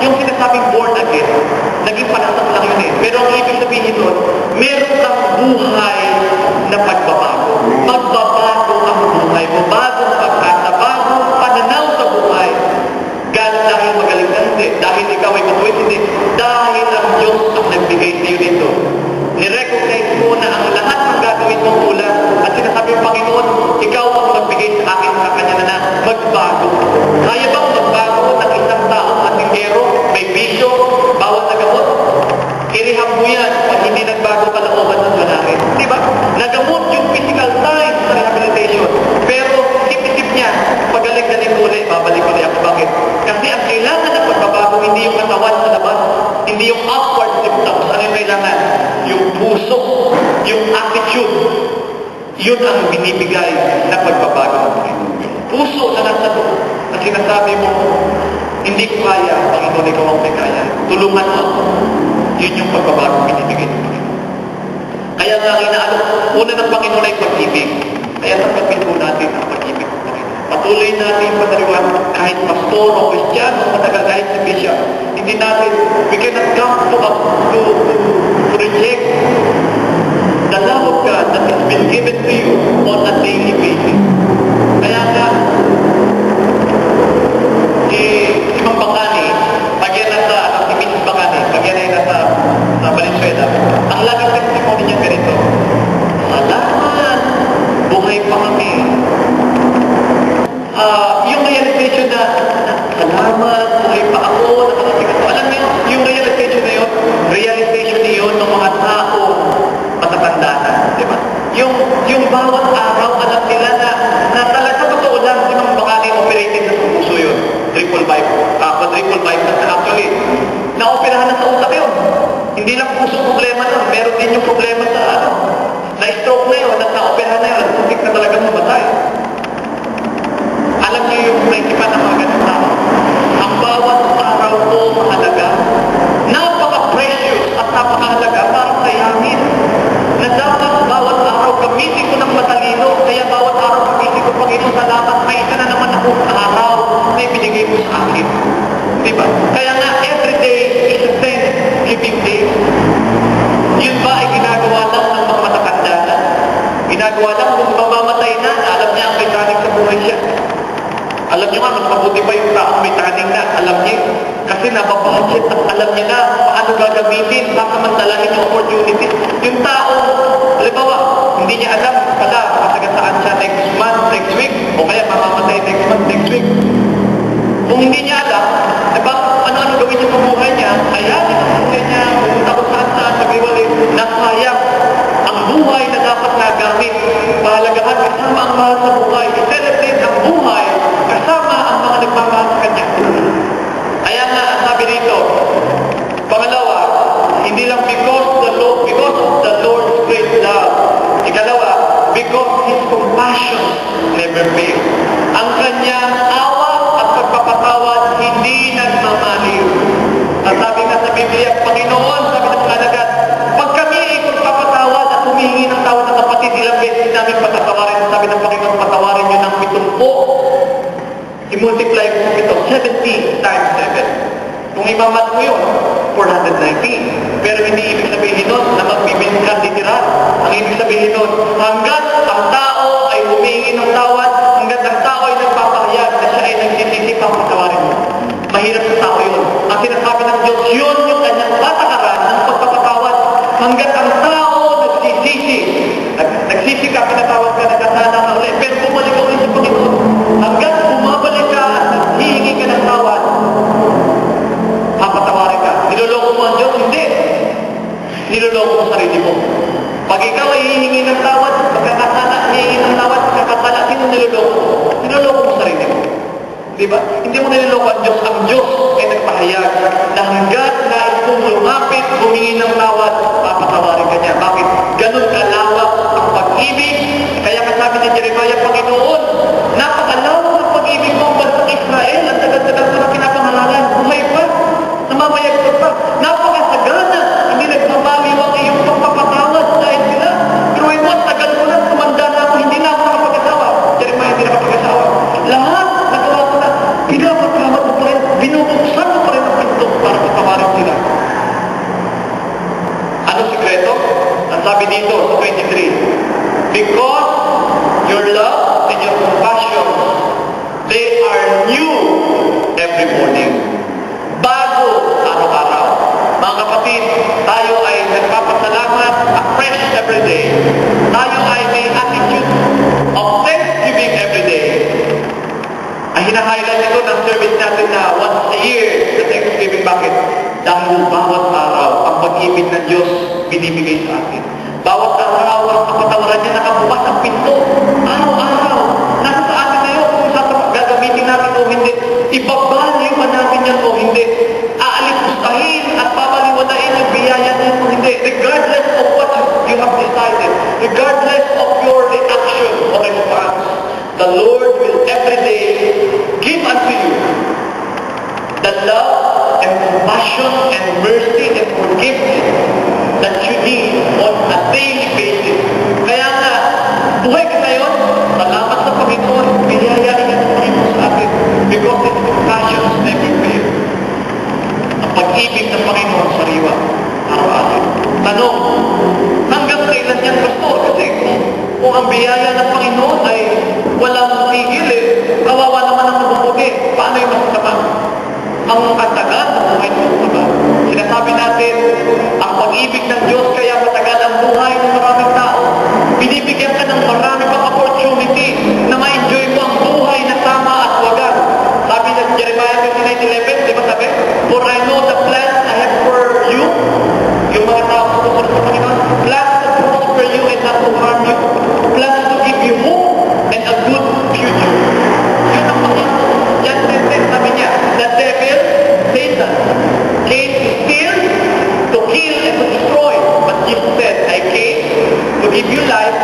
yung sinasabing born again, naging panasak lang yun eh. Pero ang ibig sabihin nun, meron kang buhay na pagbabago. Magbabago ang buhay mo, bagong pagkasa, bagong pananaw sa buhay. Dahil magaling na hindi, dahil ikaw ay matuwid hindi, dahil ang Diyos ang nagbigay sa iyo nito. Nirecognize mo na ang lahat ng gagawin mong kulang at sinasabi ng Panginoon, ikaw ang magbigay sa akin sa kanya na magbago. Kaya bang magbago ng isang taong atingero, may bisyo, bawal na gamot? Irehab mo yan pag hindi nagbago kalooban ng lalaki. Diba? Nagamot yung physical signs sa rehabilitation. Pero isip-isip niya, pagaling-galing ulit, babalik ulit ako. Bakit? Kasi ang kailangan ng pagbabago, hindi yung katawan sa labas, hindi yung outward symptoms. Ano yung kailangan? Yung puso, yung attitude. Yun ang binibigay na pagbabago. Puso na nasa loob. At sinasabi mo, hindi ko kaya, Panginoon, ikaw ang may kaya. Tulungan mo ako. Yun yung pagbabago binibigay ng Panginoon. Kaya nga inaano, una ng Panginoon ay pag-ibig. Kaya tanggapin po natin ang pag-ibig ng Panginoon. Patuloy natin panariwan kahit pastor o Kristiyano, matagal kahit si Bishop. Hindi natin, we cannot come to reject the love of God that has been given to you on a daily basis. Kaya nga, si Mang Bacani, pag yan nasa, si Mrs. Bacani, pag yan ay nasa Valenzuela, ang laging testimony niya ganito, salamat, buhay pa kami. Yung realization na, salamat, buhay pa ako, nakarating ako. Alam niyo, yung realization na yun, realization niyo ng mga tao matatanda na, di ba? Yung bawat araw, alam nila na talaga sa totoo lang, si Mang Bacani operated na sa puso yun. Quadruple bypass na actually. Na-operahan na sa utak yun. Hindi lang puso problema nun. Meron din yung problema sa na-stroke na yun, na-operahan na yun, at putik na talaga mamatay. Alam niyo yung principle ng mga ganun tao. Ang bawat araw ko mahalaga, napaka-precious at napakahalaga para sayangin. Na dapat bawat araw gamitin ko ng matalino, kaya bawat araw gamitin ko, Panginoon, salamat, may isa na naman akong araw na ibinigay mo sa akin. Diba? Kaya nga, every day is a Thanksgiving day. Yun ba ay ginagawa lang ng mga matatanda na? Ginagawa lang kung mamamatay na, alam niya ang may taning sa buhay siya. Alam niyo nga, mas mabuti pa yung taong may taning na, alam niya. Kasi nababudget at alam niya na paano gagamitin, makamantalahin yung opportunity. Yung tao, halimbawa, hindi niya alam pala masagasaan siya next month, next week, o kaya mamamatay next month, next week. Kung hindi niya alam, diba, ano-ano gawin niya sa buhay niya, ayanin ang buhay niya, pumunta ko saan, magriwalay, nasayang ang buhay na dapat nagamit, pahalagahan kasama ang mahal sa buhay, i-celebrate ang buhay kasama ang mga nagmamahal sa kanya. Kaya nga, sabi dito, pangalawa, hindi lang because of the Lord's great love. Ikalawa, because His compassion never fails. Ang kanyang awa at pagpapatawad hindi nagmamaliw. At sabi nga sa Biblia, Panginoon, sabi ng mga alagad, pag kami ay magpapatawad at humihingi ng tawad ng kapatid, ilang beses namin patatawarin. Sabi ng Panginoon, patawarin nyo ng 70. I-multiply mo ito, 70 times 7. Kung imamat mo yun, 490. Pero hindi ibig sabihin nun na magbibigyan ka titira. Ang ibig sabihin nun, hanggat ang tao ay humingi ng tawad, hanggat ang tao ay nagpapahayag na siya ay nagsisisip ang patawarin mo. Mahirap sa tao yun. Ang sinasabi ng Diyos, yun yung kanyang patakaran ng pagpapatawad. Hanggat ang tao nagsisi ka, pinatawad ka, nagkasala ka ulit, pero bumalik ka ulit sa Panginoon. Hanggat bumabalik ka at naghihingi ka ng tawad, papatawarin ka. Niloloko mo ang Diyos? Hindi. Niloloko mo sarili mo. Pag ikaw ay hihingi ng tawad, pagkakasala, hihingi ng tawad, pagkakasala, sino niloloko mo? Niloloko mo sarili mo. Diba? Hindi mo niloloko ang Diyos. Ang Diyos ay nagpahayag na hanggat nais mong lumapit, humingi ng tawad, papatawarin ka niya. Bakit? Ganun kalawak ang pag-ibig. Kaya kasabi ni Jeremiah, Panginoon, napakalawak ang pag-ibig mo ang bansang Israel. Ang tagal-tagal ko na pinapangalanan. Buhay pa. Namamayagpag pa. Napakasagana. Hindi nagmamaliw ang iyong pagpapatawad dahil sila. Pero ay mo, tagal ko na. Tumanda na ako. Hindi na ako nakapag-asawa. Jeremiah, hindi nakapag-asawa. Lahat, nagawa ko na. Pinapagkamat mo pa rin. Binubuhay 23. Because your love and your compassion, they are new every morning. Bago araw-araw. Mga kapatid, tayo ay nagpapasalamat afresh every day. Tayo ay may attitude of thanksgiving every day. Ang hina-highlight ito ng service natin na once a year na Thanksgiving. Bakit? Dahil bawat araw ang pag-ibig ng Diyos binibigay sa atin. Bawat araw ang kapatawaran niya nakabukas ang pinto. Araw-araw. Nasa sa atin na yun kung saan gagamitin natin o hindi. Ibabaliw ba natin yan o hindi. Aalis-ustahin at babaliwanain yung biyaya niya o hindi. Regardless of what you have decided. Regardless of your reaction or response. The Lord will every day give unto you the love and compassion and mercy and forgiveness that you need on a daily basis. Kaya nga, buhay ka ngayon, salamat sa Panginoon, biyayain niya ng Panginoon sa atin because His compassion is never fail. Ang pag-ibig ng Panginoon sariwa, araw-araw. Tanong, hanggang kailan yan gusto? Kasi kung ang biyaya ng Panginoon ay walang tigil kawawa naman ang mabubuti. Paano yung masasama? Ang katagal ng buhay ng masasama. Sinasabi natin, ang pag-ibig ng Diyos kaya matagal ang buhay ng maraming tao. Binibigyan ka ng marami pang opportunity na ma-enjoy mo ang buhay na tama at wagas. Sabi ng Jeremiah 29:11, di ba sabi? For I know the plans I have for you. Yung mga tao susunod sa Panginoon, plans to prosper you and not to harm you. Plans to give you hope and a good future. Yun ang Panginoon. Yan din sabi niya, the devil, Satan, came to steal, to kill, and to destroy. But Jesus said, I came to give you life